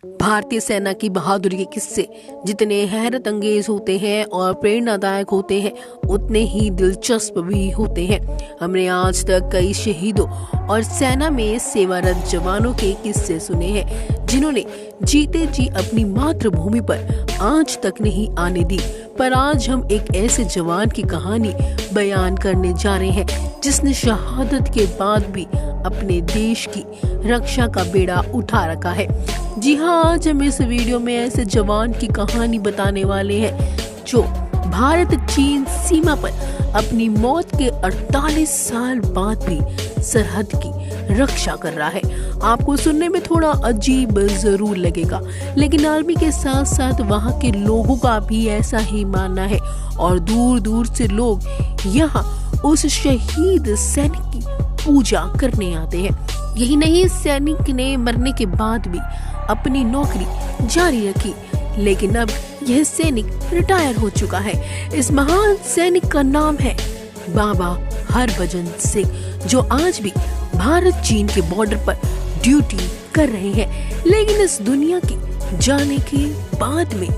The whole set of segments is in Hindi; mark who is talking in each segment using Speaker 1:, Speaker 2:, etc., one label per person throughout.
Speaker 1: भारतीय सेना की बहादुरी के किस्से जितने हैरत अंगेज होते हैं और प्रेरणादायक होते हैं, उतने ही दिलचस्प भी होते हैं। हमने आज तक कई शहीदों और सेना में सेवारत जवानों के किस्से सुने हैं, जिन्होंने जीते जी अपनी मातृभूमि पर आंच तक नहीं आने दी। पर आज हम एक ऐसे जवान की कहानी बयान करने जा रहे हैं, जिसने शहादत के बाद भी अपने देश की रक्षा का बेड़ा उठा रखा है। जी हाँ, आज हम इस वीडियो में ऐसे जवान की कहानी बताने वाले हैं जो भारत चीन सीमा पर अपनी मौत के 48 साल बाद भी सरहद की रक्षा कर रहा है। आपको सुनने में थोड़ा अजीब जरूर लगेगा, लेकिन आर्मी के साथ साथ वहाँ के लोगों का भी ऐसा ही मानना है और दूर दूर से लोग यहाँ उस शहीद सैनिक की पूजा करने आते हैं। यही नहीं, सैनिक ने मरने के बाद भी अपनी नौकरी जारी रखी, लेकिन अब यह सैनिक रिटायर हो चुका है। इस महान सैनिक का नाम है बाबा हरभजन सिंह, जो आज भी भारत चीन के बॉर्डर पर ड्यूटी कर रहे हैं। लेकिन इस दुनिया के जाने के बाद में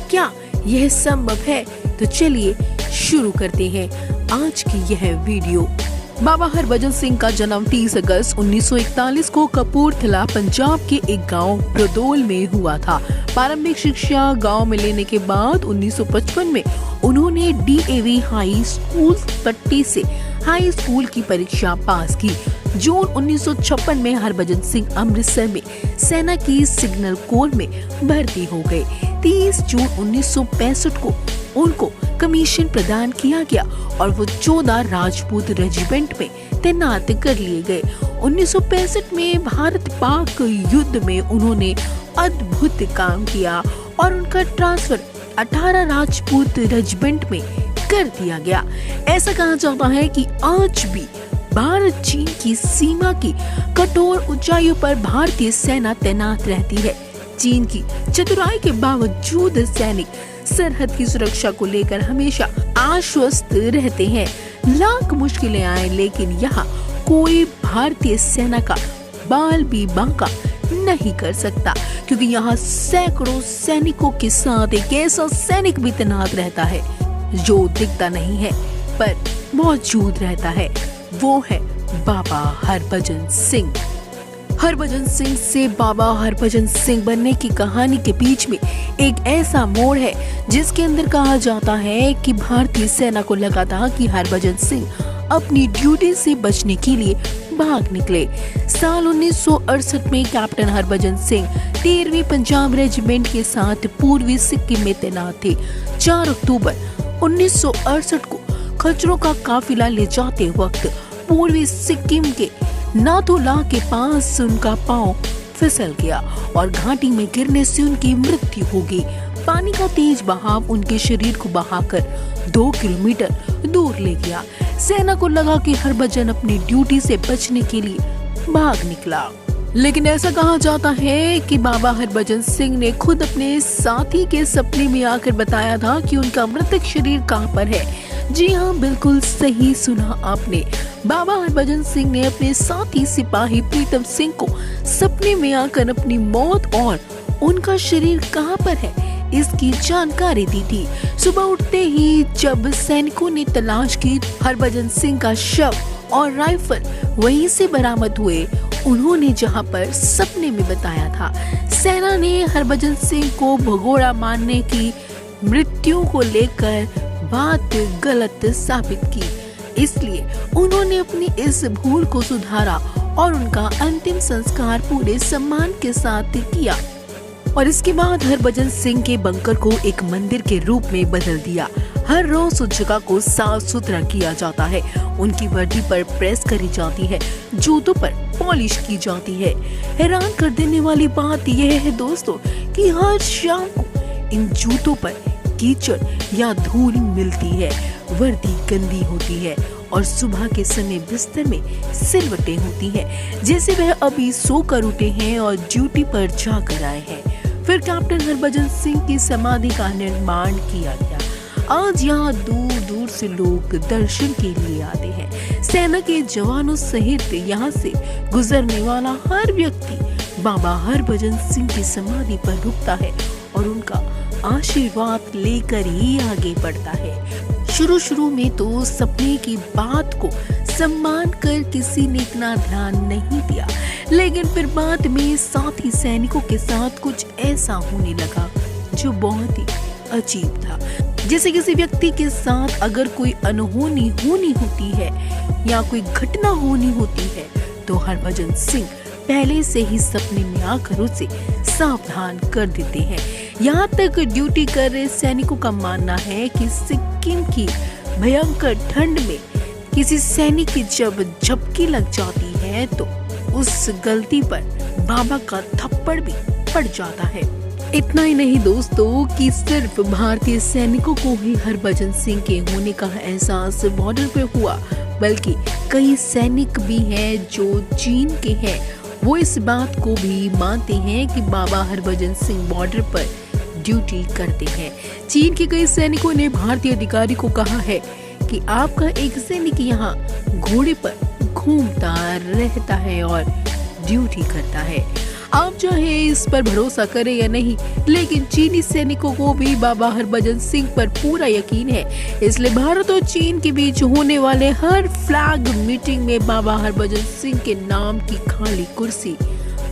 Speaker 1: क्या यह संभव है? तो चलिए शुरू करते हैं आज की यह वीडियो। बाबा हरभजन सिंह का जन्म 30 अगस्त 1941 को कपूरथला, पंजाब के एक गांव ब्रदोल में हुआ था। प्रारंभिक शिक्षा गांव में लेने के बाद 1955 में उन्होंने DAV हाई स्कूल पट्टी से हाई स्कूल की परीक्षा पास की। जून 1956 में हरभजन सिंह अमृतसर में सेना की सिग्नल कोर में भर्ती हो गए। 30 जून 1965 को उनको कमीशन प्रदान किया गया और वो 14 राजपूत रेजिमेंट में तैनात कर लिए गए। 1965 में भारत पाक युद्ध में उन्होंने अद्भुत काम किया और उनका ट्रांसफर 18 राजपूत रेजिमेंट में कर दिया गया। ऐसा कहा जाता है कि आज भी भारत चीन की सीमा की कठोर ऊंचाइयों पर भारतीय सेना तैनात रहती है। चीन की चतुराई के बावजूद सैनिक सरहद की सुरक्षा को लेकर हमेशा आश्वस्त रहते हैं। लाख मुश्किलें आए, लेकिन यहाँ कोई भारतीय सेना का बाल भी बांका नहीं कर सकता, क्योंकि यहाँ सैकड़ों सैनिकों के साथ एक ऐसा सैनिक भी तैनात रहता है जो दिखता नहीं है पर मौजूद रहता है। वो है बाबा हरभजन सिंह। हरभजन सिंह से बाबा हरभजन सिंह बनने की कहानी के बीच में एक ऐसा मोड़ है, जिसके अंदर कहा जाता है कि भारतीय सेना को लगा था कि हरभजन सिंह अपनी ड्यूटी से बचने के लिए भाग निकले। साल 1968 में कैप्टन हरभजन सिंह 13वीं पंजाब रेजिमेंट के साथ पूर्वी सिक्किम में तैनात थे। 4 अक्टूबर 1968 को खच्चरों का काफिला ले जाते वक्त पूर्वी सिक्किम के नाथुला के पास उनका पांव फिसल गया और घाटी में गिरने से उनकी मृत्यु हो गई। पानी का तेज बहाव उनके शरीर को बहाकर 2 किलोमीटर दूर ले गया। सेना को लगा कि हरभजन अपनी ड्यूटी से बचने के लिए भाग निकला, लेकिन ऐसा कहा जाता है कि बाबा हरभजन सिंह ने खुद अपने साथी के सपने में आकर बताया था कि उनका मृतक शरीर कहां पर है। जी हाँ, बिल्कुल सही सुना आपने। बाबा हरभजन सिंह ने अपने साथी सिपाही प्रीतम सिंह को सपने में आकर अपनी मौत और उनका शरीर कहां पर है इसकी जानकारी दी थी। सुबह उठते ही जब सैनिकों ने तलाश की, हरभजन सिंह का शव और राइफल वहीं से बरामद हुए, उन्होंने जहां पर सपने में बताया था। सेना ने हरभजन सिंह को भगोड़ा मारने की मृत्यु को लेकर बात गलत साबित की, इसलिए उन्होंने अपनी इस भूल को सुधारा और उनका अंतिम संस्कार पूरे सम्मान के साथ किया। और इसके बाद हरभजन सिंह के बंकर को एक मंदिर के रूप में बदल दिया। हर रोज उस जगह को साफ सुथरा किया जाता है, उनकी वर्दी पर प्रेस करी जाती है, जूतों पर पॉलिश की जाती है। हैरान कर देने वाली बात यह है दोस्तों कि हर शाम को इन जूतों पर कीचड़ या धूल मिलती है, वर्दी गंदी होती है और सुबह के समय बिस्तर में सिलवटें होती हैं, जैसे वह अभी सोकर उठे हैं और ड्यूटी पर जाकर आए हैं। फिर कैप्टन हरभजन सिंह की समाधि का निर्माण किया गया। आज यहाँ दूर दूर से लोग दर्शन के लिए आते हैं। सेना के जवानों सहित यहाँ से गुजरने वाला हर व्यक्ति बाबा हरभजन सिंह की समाधि पर रुकता है और उनका आशीर्वाद लेकर ही आगे बढ़ता है। शुरू में तो सपने की बात को सम्मान कर किसी ने इतना ध्यान नहीं दिया, लेकिन फिर बाद में साथी सैनिकों के साथ कुछ ऐसा होने लगा जो बहुत ही अजीब था। जैसे किसी व्यक्ति के साथ अगर कोई अनहोनी होती है या कोई घटना होनी होती है तो हरभजन सिंह पहले से ही सपने में आकर उसे सावधान कर देते हैं। यहाँ तक ड्यूटी कर रहे सैनिकों का मानना है कि सिक्किम की भयंकर ठंड में किसी सैनिक की जब झपकी लग जाती है तो उस गलती पर बाबा का थप्पड़ भी पड़ जाता है। इतना ही नहीं दोस्तों कि सिर्फ भारतीय सैनिकों को ही हरभजन सिंह के होने का एहसास बॉर्डर पे हुआ, बल्कि कई सैनिक भी हैं जो चीन के हैं। वो इस बात को भी मानते हैं कि बाबा हरभजन सिंह बॉर्डर पर ड्यूटी करते हैं। चीन के कई सैनिकों ने भारतीय अधिकारी को कहा है कि आपका एक सैनिक यहाँ घोड़े पर घूमता रहता है और ड्यूटी करता है। आप चाहे इस पर भरोसा करें या नहीं, लेकिन चीनी सैनिकों को भी बाबा हरभजन सिंह पर पूरा यकीन है। इसलिए भारत और चीन के बीच होने वाले हर फ्लैग मीटिंग में बाबा हरभजन सिंह के नाम की खाली कुर्सी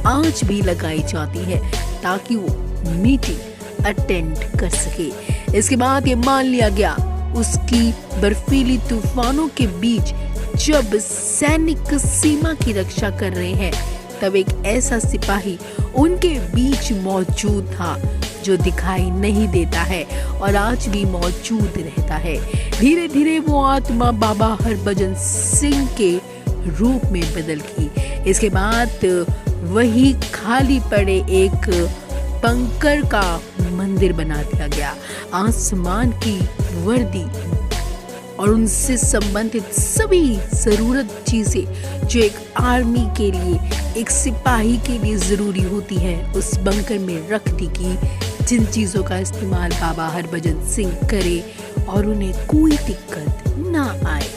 Speaker 1: आज भी लगाई जाती है ताकि वो मीटिंग अटेंड कर सके। इसके बाद ये मान लिया गया उसकी बर्फीली तूफानों के बीच जब सैनिक सीमा की रक्षा कर रहे हैं तब एक ऐसा सिपाही उनके बीच मौजूद था जो दिखाई नहीं देता है और आज भी मौजूद रहता है। धीरे धीरे वो आत्मा बाबा हरभजन सिंह के रूप में बदल गई। इसके बाद वही खाली पड़े एक पंकर का मंदिर बना दिया गया। आसमान की वर्दी और उनसे संबंधित सभी जरूरत चीजें जो एक आर्मी के लिए, एक सिपाही के लिए जरूरी होती है, उस बंकर में रख दी गई, जिन चीजों का इस्तेमाल बाबा हरभजन सिंह करे और उन्हें कोई दिक्कत ना आए।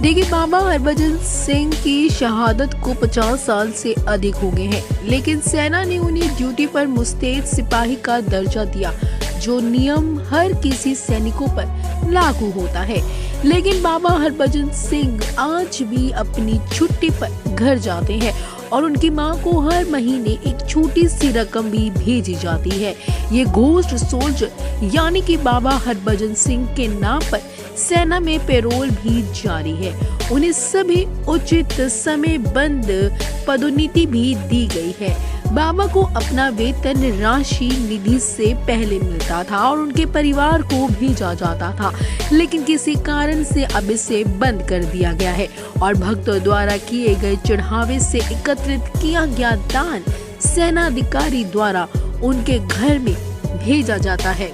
Speaker 1: देखिए, बाबा हरभजन सिंह की शहादत को 50 साल से अधिक हो गए हैं, लेकिन सेना ने उन्हें ड्यूटी पर मुस्तैद सिपाही का दर्जा दिया, जो नियम हर किसी सैनिकों पर लागू होता है। लेकिन बाबा हरभजन सिंह आज भी अपनी छुट्टी पर घर जाते हैं और उनकी मां को हर महीने एक छोटी सी रकम भी भेजी जाती है। ये घोस्ट सोल्जर यानी कि बाबा हरभजन सिंह के नाम पर सेना में पेरोल भी जारी है। उन्हें सभी उचित समय बंद पदोन्नति भी दी गई है। बाबा को अपना वेतन राशि निधि से पहले मिलता था और उनके परिवार को भेजा जाता था, लेकिन किसी कारण से अब इसे बंद कर दिया गया है और भक्तों द्वारा किए गए चढ़ावे से एकत्रित किया गया दान सेना अधिकारी द्वारा उनके घर में भेजा जाता है।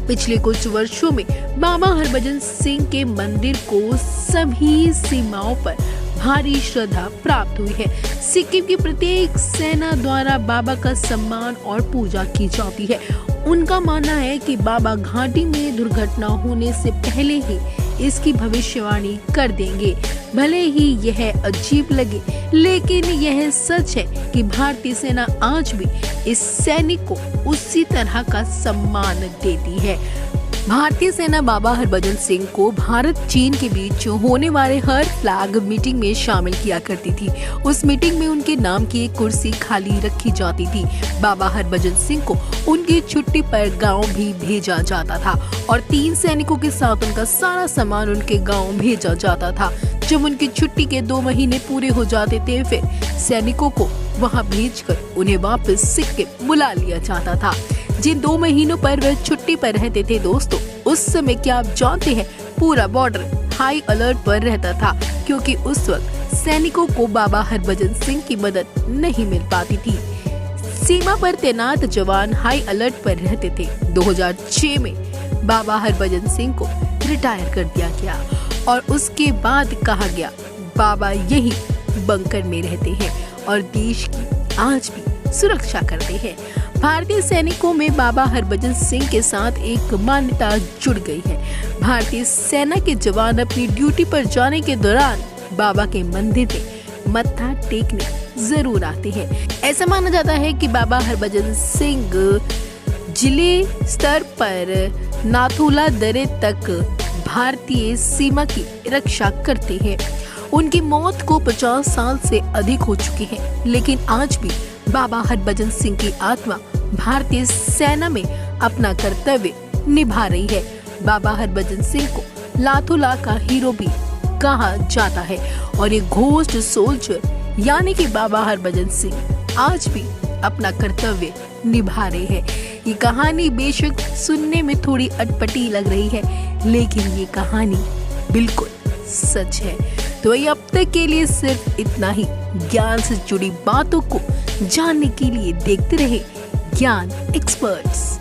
Speaker 1: पिछले कुछ वर्षों में बाबा हरभजन सिंह के मंदिर को सभी सीमाओं पर भारी श्रद्धा प्राप्त हुई है। सिक्किम की प्रत्येक सेना द्वारा बाबा का सम्मान और पूजा की जाती है। उनका मानना है कि बाबा घाटी में दुर्घटना होने से पहले ही इसकी भविष्यवाणी कर देंगे। भले ही यह अजीब लगे, लेकिन यह सच है कि भारतीय सेना आज भी इस सैनिक को उसी तरह का सम्मान देती है। भारतीय सेना बाबा हरभजन सिंह को भारत चीन के बीच होने वाले हर फ्लैग मीटिंग में शामिल किया करती थी। उस मीटिंग में उनके नाम की एक कुर्सी खाली रखी जाती थी। बाबा हरभजन सिंह को उनकी छुट्टी पर गांव भी भेजा जाता था और 3 सैनिकों के साथ उनका सारा सामान उनके गांव भेजा जाता था। जब उनकी छुट्टी के 2 महीने पूरे हो जाते थे, फिर सैनिकों को वहां भेजकर उन्हें वापस सिक्किम बुला लिया जाता था। जिन 2 महीनों पर वह छुट्टी पर रहते थे दोस्तों, उस समय क्या आप जानते हैं, पूरा बॉर्डर हाई अलर्ट पर रहता था, क्योंकि उस वक्त सैनिकों को बाबा हरभजन सिंह की मदद नहीं मिल पाती थी। सीमा पर तैनात जवान हाई अलर्ट पर रहते थे। 2006 में बाबा हरभजन सिंह को रिटायर कर दिया गया और उसके बाद कहा गया बाबा यही बंकर में रहते हैं और देश की आज भी सुरक्षा करते हैं। भारतीय सैनिकों में बाबा हरभजन सिंह के साथ एक मान्यता जुड़ गई है। भारतीय सेना के जवान अपनी ड्यूटी पर जाने के दौरान बाबा के मंदिर में मत्था टेकने जरूर आते हैं। ऐसा माना जाता है कि बाबा हरभजन सिंह जिले स्तर पर नाथुला दर्रे तक भारतीय सीमा की रक्षा करते हैं। उनकी मौत को 50 साल से अधिक हो चुके हैं, लेकिन आज भी बाबा हरभजन सिंह की आत्मा भारतीय सेना में अपना कर्तव्य निभा रही है। बाबा हरभजन सिंह को नाथुला का हीरो भी कहा जाता है और ये घोस्ट सोल्जर यानी कि बाबा हरभजन सिंह आज भी अपना कर्तव्य निभा रहे हैं। ये कहानी बेशक सुनने में थोड़ी अटपटी लग रही है, लेकिन ये कहानी बिल्कुल सच है। तो वही अब तक के लिए सिर्फ इतना ही। ज्ञान से जुड़ी बातों को जानने के लिए देखते रहे ज्ञान एक्सपर्ट्स।